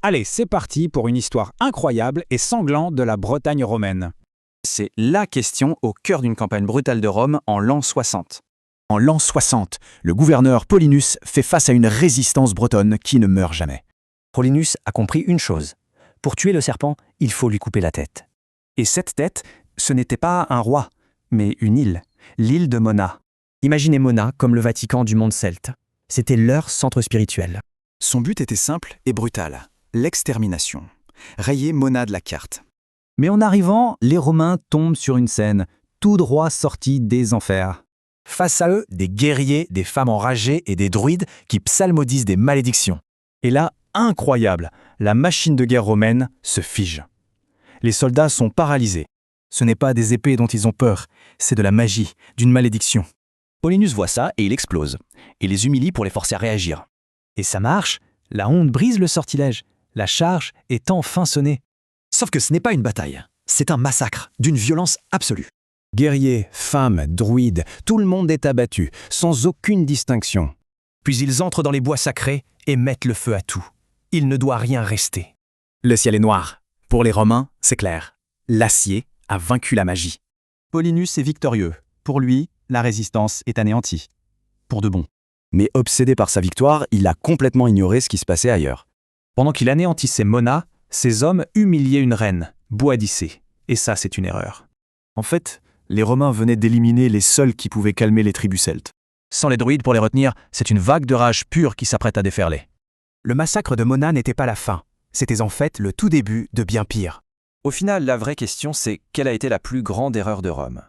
Allez, c'est parti pour une histoire incroyable et sanglante de la Bretagne romaine. C'est la question au cœur d'une campagne brutale de Rome en l'an 60. En l'an 60, le gouverneur Paulinus fait face à une résistance bretonne qui ne meurt jamais. Paulinus a compris une chose. Pour tuer le serpent, il faut lui couper la tête. Et cette tête, ce n'était pas un roi, mais une île, l'île de Mona. Imaginez Mona comme le Vatican du monde celte. C'était leur centre spirituel. Son but était simple et brutal, l'extermination. Rayer Mona de la carte. Mais en arrivant, les Romains tombent sur une scène, tout droit sortie des enfers. Face à eux, des guerriers, des femmes enragées et des druides qui psalmodisent des malédictions. Et là, incroyable, la machine de guerre romaine se fige. Les soldats sont paralysés. Ce n'est pas des épées dont ils ont peur, c'est de la magie, d'une malédiction. Paulinus voit ça et il explose, et les humilie pour les forcer à réagir. Et ça marche. La honte brise le sortilège. La charge est enfin sonnée. Sauf que ce n'est pas une bataille, c'est un massacre, d'une violence absolue. Guerriers, femmes, druides, tout le monde est abattu, sans aucune distinction. Puis ils entrent dans les bois sacrés et mettent le feu à tout. Il ne doit rien rester. Le ciel est noir. Pour les Romains, c'est clair. L'acier a vaincu la magie. Paulinus est victorieux. Pour lui, la résistance est anéantie. Pour de bon. Mais obsédé par sa victoire, il a complètement ignoré ce qui se passait ailleurs. Pendant qu'il anéantissait Mona, ses hommes humiliaient une reine, Boadicée. Et ça, c'est une erreur. En fait, les Romains venaient d'éliminer les seuls qui pouvaient calmer les tribus celtes. Sans les druides pour les retenir, c'est une vague de rage pure qui s'apprête à déferler. Le massacre de Mona n'était pas la fin. C'était en fait le tout début de bien pire. Au final, la vraie question, c'est quelle a été la plus grande erreur de Rome ?